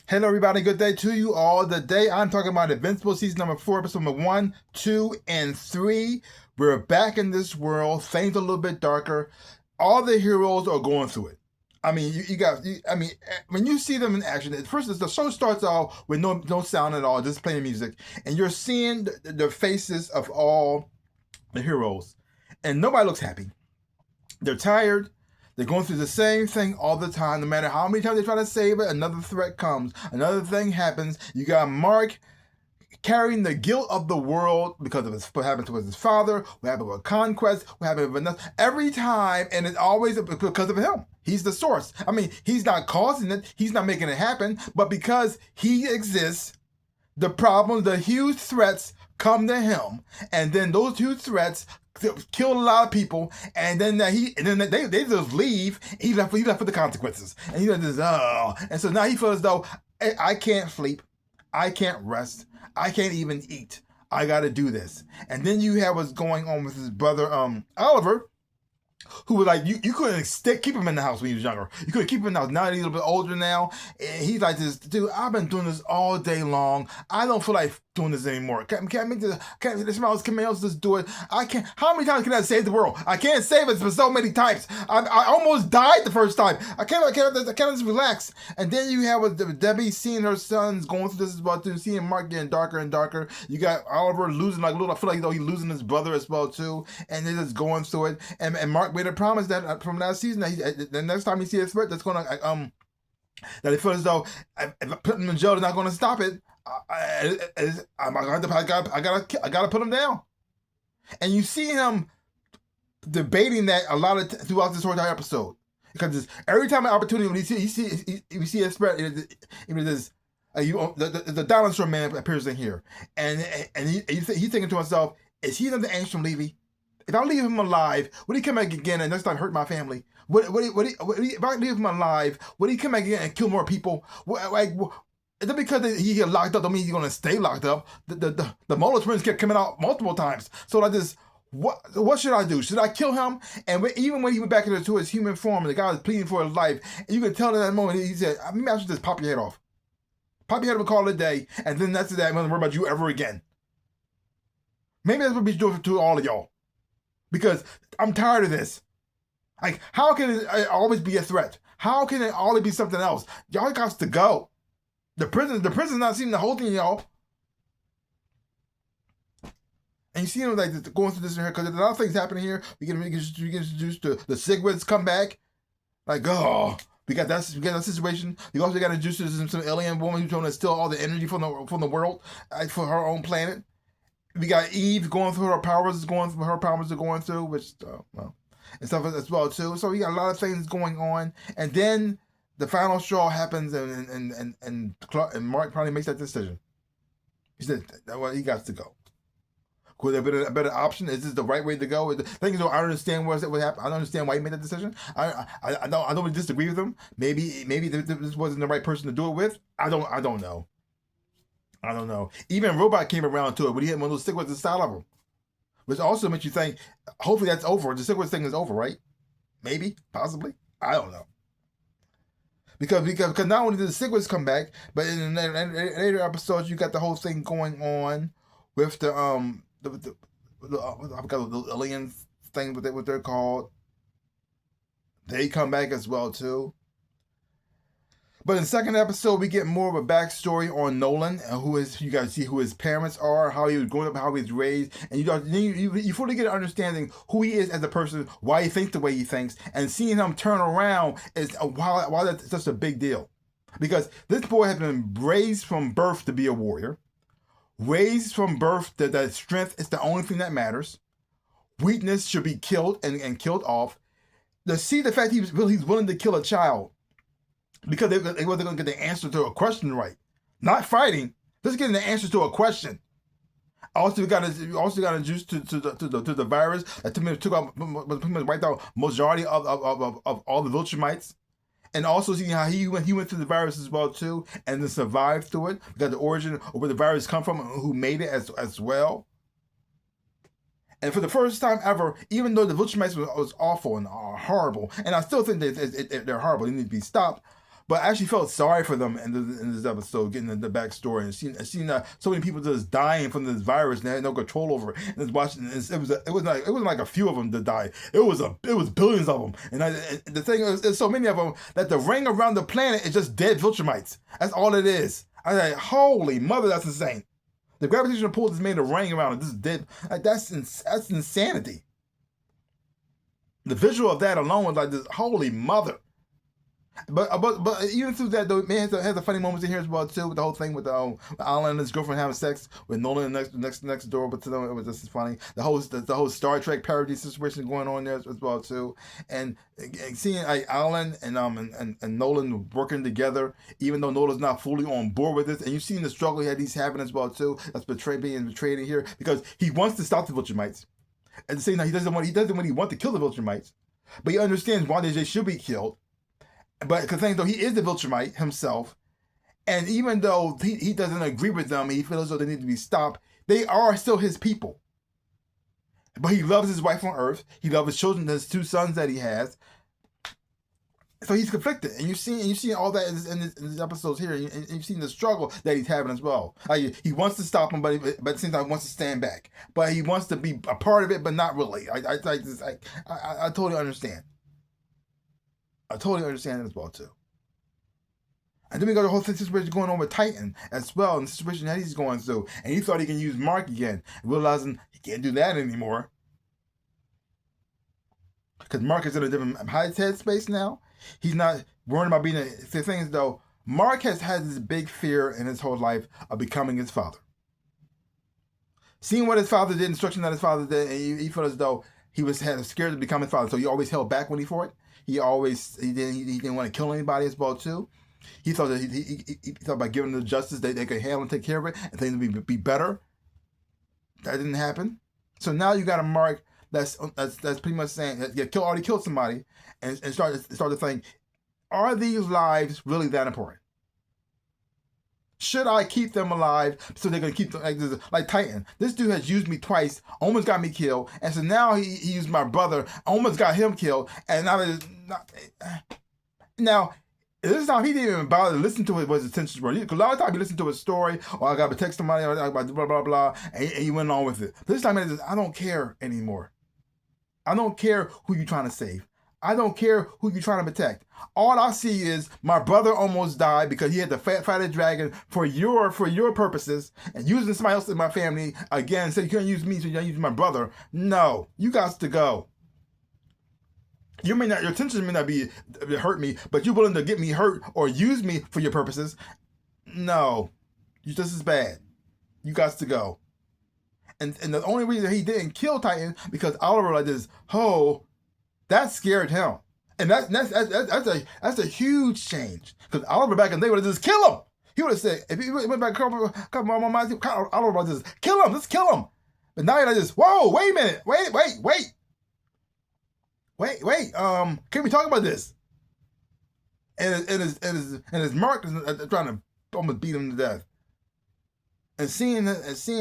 Hello, everybody. Good day to you all. Today, I'm talking about Invincible season number 4, episode number 1, 2, and 3. We're back in this world. Things are a little bit darker. All the heroes are going through it. I mean, when you see them in action, at first the show starts off with no sound at all, just playing music, and you're seeing the faces of all the heroes, and nobody looks happy. They're tired. They're going through the same thing all the time. No matter how many times they try to save it, another threat comes. Another thing happens. You got Mark carrying the guilt of the world because of what happened to his father, what happened with Conquest, what happened with Vanessa. Every time, and it's always because of him. He's the source. I mean, he's not causing it. He's not making it happen. But because he exists, the problems, the huge threats come to him. And then those huge threats killed a lot of people, and then they just leave. He left for the consequences, and he just and so now he feels as though I can't sleep, I can't rest, I can't even eat. I got to do this. And then you have what's going on with his brother Oliver, who was like, you couldn't keep him in the house when he was younger. You couldn't keep him in the house. Now he's a little bit older now. And he's like this, dude, I've been doing this all day long. I don't feel like doing this anymore. Can't make this, can else just do it? I can't. How many times can I save the world? I can't save it for so many times. I almost died the first time. I can't just relax. And then you have with Debbie seeing her sons going through this as well too, seeing Mark getting darker and darker. You got Oliver losing like little. I feel like he's losing his brother as well too, and they're just going through it. And Mark made a promise that from last season that the next time he sees a threat that's gonna that he feels as though if putting him in jail is not gonna stop it. I gotta put him down. And you see him debating that a lot throughout this whole entire episode, because every time an opportunity when you see a threat, the dinosaur man appears in here, and he's thinking to himself, is he another Angstrom Levy? If I leave him alive, would he come back again and next time hurt my family? If I leave him alive, would he come back again and kill more people? Is it because he get locked up don't mean he's gonna stay locked up? The Molar twins kept coming out multiple times. So I just what should I do? Should I kill him? And even when he went back into his human form and the guy was pleading for his life, and you could tell in that moment he said, maybe I should just pop your head off. Pop your head off and call it a day, and then that's that. I'm gonna worry about you ever again. Maybe that's what we should do to all of y'all. Because I'm tired of this. Like, how can it always be a threat? How can it always be something else? Y'all got to go. The prison's not seeing the whole thing, y'all. And you see them like going through this here because there's a lot of things happening here. We get introduced to the Sigwards come back. Like, we got that situation. We also got introduced to some alien woman who's trying to steal all the energy from the world for her own planet. We got Eve going through her powers, which and stuff as well too. So we got a lot of things going on, and then the final straw happens, and Mark probably makes that decision. He said, "Well, he got to go." Could there have been a better option? Is this the right way to go? Things I don't understand what happened. I don't understand why he made that decision. I don't really disagree with him. Maybe this wasn't the right person to do it with. I don't know. I don't know. Even Robot came around to it when he had one of those Sigwards inside of him. Which also makes you think, hopefully that's over. The Sigwards thing is over, right? Maybe, possibly. I don't know. Because not only did the Sigwards come back, but in later episodes you got the whole thing going on with the I forgot the alien thing, what they're called. They come back as well too. But in the second episode, we get more of a backstory on Nolan, and you guys see who his parents are, how he was growing up, how he was raised, and you fully get an understanding who he is as a person, why he thinks the way he thinks, and seeing him turn around is why that's such a big deal. Because this boy has been raised from birth to be a warrior, raised from birth that strength is the only thing that matters, weakness should be killed and killed off. To see the fact he's willing to kill a child because they wasn't going to get the answer to a question right. Not fighting, just getting the answer to a question. Also got introduced to the virus that took out, wiped out majority of all the Viltrumites. And also seeing how he went through the virus as well too, and then survived through it. We got the origin of where the virus come from, and who made it as well. And for the first time ever, even though the Viltrumites was awful and horrible, and I still think they're horrible, they need to be stopped. But I actually felt sorry for them in this episode, getting the backstory and seeing so many people just dying from this virus and they had no control over it. And watching, it wasn't like a few of them that died. It was billions of them. And the thing is, there's so many of them that the ring around the planet is just dead Viltrumites. That's all it is. I was like, holy mother, that's insane. The gravitational pull just made a ring around it. This is dead. Like that's insanity. The visual of that alone was like this. Holy mother. But even through that though, man has a funny moments in here as well too, with the whole thing with Alan and his girlfriend having sex with Nolan next door, but to them it was just funny. The whole Star Trek parody situation going on there as well too, and seeing like Alan and Nolan working together, even though Nolan's not fully on board with this, and you've seen the struggle he's having as well too. That's being betrayed in here because he wants to stop the Viltrumites. At the same time, he doesn't want to kill the Viltrumites, but he understands why they should be killed. But because though he is the Viltrumite himself, and even though he doesn't agree with them, he feels as though they need to be stopped, they are still his people. But he loves his wife on Earth. He loves his children, his 2 sons that he has. So he's conflicted, and you've seen all that in these episodes here, and you've seen the struggle that he's having as well. He wants to stop him, but at the same time he wants to stand back. But he wants to be a part of it, but not really. I totally understand. I totally understand it as well too. And then we got the whole situation going on with Titan as well, and the situation that he's going through. And he thought he can use Mark again, realizing he can't do that anymore. Because Mark is in a different headspace now. He's not worried about being the thing is though, Mark has had this big fear in his whole life of becoming his father. Seeing what his father did, instruction that his father did, and he felt as though he had scared to become his father. So he always held back when he fought. He didn't want to kill anybody as well too. He thought that he thought by giving them the justice they could handle and take care of it and things would be better. That didn't happen. So now you got a Mark that's pretty much saying that you already killed somebody and start to think, are these lives really that important? Should I keep them alive so they're gonna keep them like Titan? This dude has used me twice, almost got me killed, and so now he used my brother, almost got him killed, and now this time he didn't even bother to listen to what his intentions were. Because a lot of times you listen to a story, or I got to text somebody, or I got blah blah blah, and he went on with it. This time I don't care anymore. I don't care who you're trying to save. I don't care who you're trying to protect. All I see is my brother almost died because he had to fight a dragon for your purposes, and using somebody else in my family again. So you can't use me, so you can't use my brother. No, you got to go. Your intentions may not be to hurt me, but you're willing to get me hurt or use me for your purposes. No, this is bad. You got to go. And the only reason he didn't kill Titan because Oliver like this, that scared him, and that's a huge change. Because Oliver back in the day would have just killed him. He would have said, if he went back a couple more months, Oliver would have just kill him. Let's kill him. But now you're like this. Whoa, wait a minute. Wait. Can we talk about this? And his Mark is trying to almost beat him to death. And seeing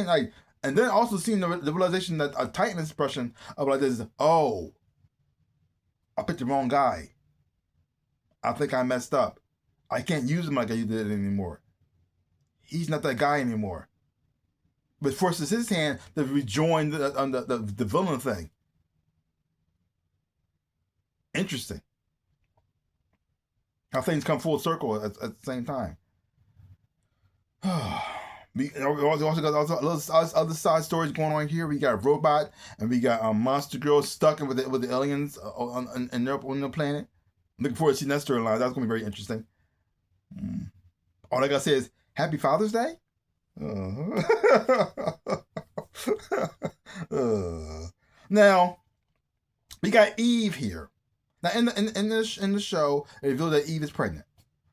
like, and then also seeing the realization that a Titan expression of like this. Oh, I picked the wrong guy. I think I messed up. I can't use him like I did anymore. He's not that guy anymore. But forces his hand to rejoin the villain thing. Interesting. How things come full circle at the same time. We also got other side stories going on here. We got Robot, and we got Monster Girl stuck with the aliens on their planet. Looking forward to seeing that storyline. That's going to be very interesting. All I got to say is Happy Father's Day. Now we got Eve here. Now in the show, it revealed that Eve is pregnant.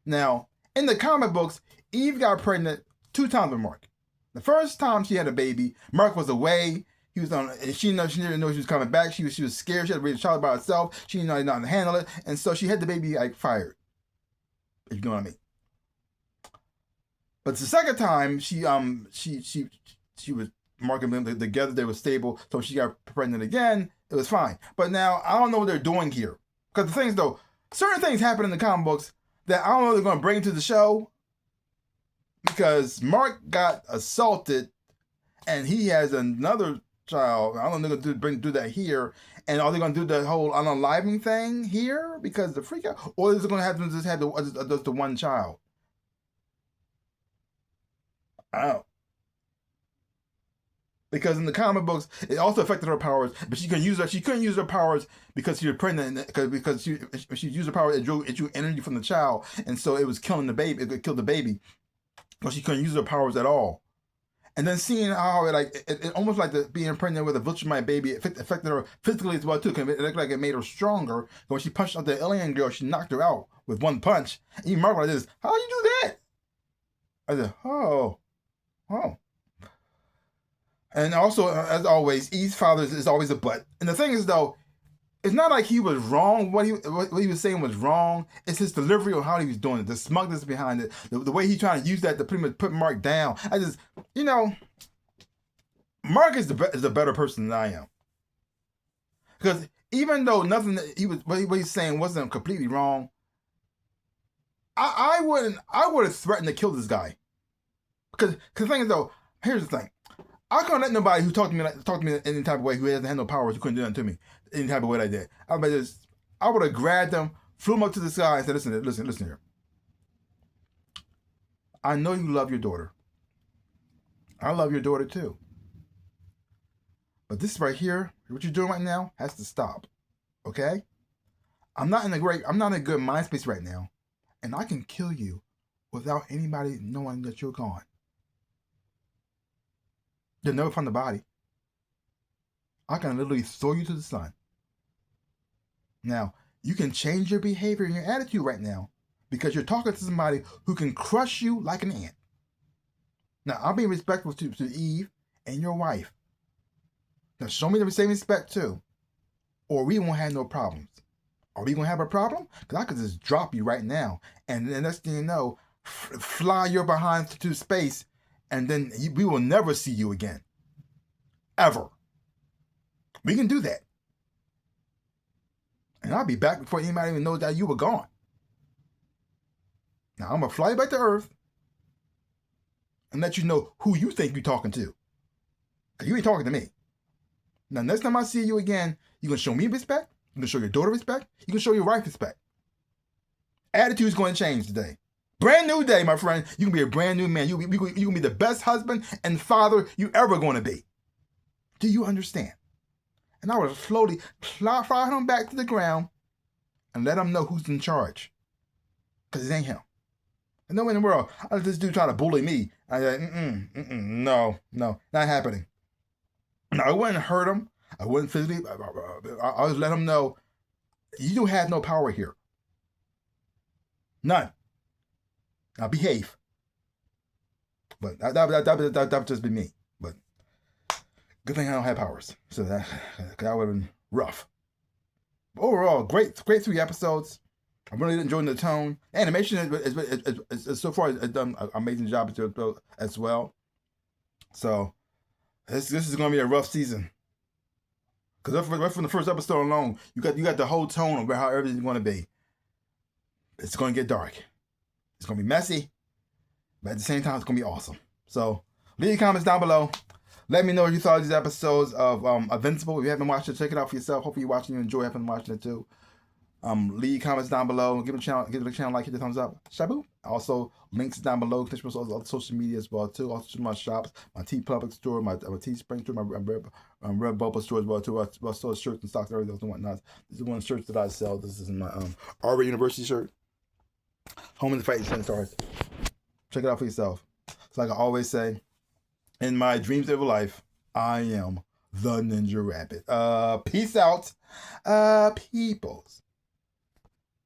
Now in the comic books, Eve got pregnant 2 times with Mark. The first time she had a baby, Mark was away. He was on. She didn't know she was coming back. She was scared. She had to raise a child by herself. She didn't know how to handle it, and so she had the baby like fired. If you know what I mean. But the second time, she was Mark and them together. They were stable. So she got pregnant again. It was fine. But now I don't know what they're doing here because the things though, certain things happen in the comic books that I don't know if they're going to bring to the show, because Mark got assaulted and he has another child. I don't know if they're going to do that here. And are they going to do the whole unaliving thing here because the freak out? Or is it going to have them just have just the one child? I don't know. Because in the comic books, it also affected her powers, but she couldn't use her powers because she was pregnant. Because she used her power, it drew energy from the child, and so it was killing the baby. It could kill the baby, but she couldn't use her powers at all. And then seeing how it almost like being pregnant with a Viltrumite baby, it affected her physically as well too. Cause it looked like it made her stronger. But when she punched out the alien girl, she knocked her out with one punch. And you mark like this, how you do that? I said, oh. And also, as always, E's father is always a butt. And the thing is, though, it's not like he was wrong. What he was saying was wrong. It's his delivery of how he was doing it, the smugness behind it, the way he's trying to use that to pretty much put Mark down. Mark is a better person than I am. Because even though nothing that what he's saying wasn't completely wrong, I would have threatened to kill this guy. Because the thing is, though, here's the thing. I couldn't let nobody who talked to me in any type of way, who hasn't had no powers, who couldn't do that to me any type of way I did. I would have grabbed them, flew them up to the sky, and said, listen here. I know you love your daughter. I love your daughter too. But this right here, what you're doing right now, has to stop. Okay? I'm not in a good mind space right now, and I can kill you without anybody knowing that you're gone. You'll never find the body. I can literally throw you to the sun. Now, you can change your behavior and your attitude right now because you're talking to somebody who can crush you like an ant. Now, I'm being respectful to Eve and your wife. Now, show me the same respect too, or we won't have no problems. Are we going to have a problem? Because I could just drop you right now, and the next thing you know, fly your behind to space, and then we will never see you again. Ever. We can do that. And I'll be back before anybody even knows that you were gone. Now, I'm going to fly you back to Earth and let you know who you think you're talking to. Because you ain't talking to me. Now, next time I see you again, you're going to show me respect. You're going to show your daughter respect. You're going to show your wife respect. Attitude's going to change today. Brand new day, my friend. You can be a brand new man. You can be the best husband and father you ever going to be. Do you understand? And I would slowly fly him back to the ground and let him know who's in charge. Because it ain't him. And no way in the world, I let this dude try to bully me. I said, no, not happening. Now, I wouldn't hurt him. I wouldn't physically. I just let him know, you don't have no power here. None. Now behave. But that would just be me. But good thing I don't have powers. So that would have been rough. But overall, great 3 episodes. I'm really enjoying the tone. Animation is so far has done an amazing job as well. So this is going to be a rough season. Because right from the first episode alone, you got the whole tone of how everything's going to be. It's going to get dark. It's going to be messy, but at the same time, it's going to be awesome. So leave your comments down below. Let me know what you thought of these episodes of Invincible. If you haven't watched it, check it out for yourself. Hopefully you're watching, you enjoy having watching it too. Leave comments down below. Give the channel a like, hit the thumbs up. Shabu. Also, links down below. Connect with all social media as well too. Also to my shops, my T Public store, my Teespring store, my Redbubble store as well too. I sell shirts and socks, everything and whatnot. This is one of the shirts that I sell. This is my Harvard University shirt. Home in the Fighting Ten Stars. Check it out for yourself. So like I always say, in my dreams of life, I am the Ninja Rabbit. Peace out, peoples.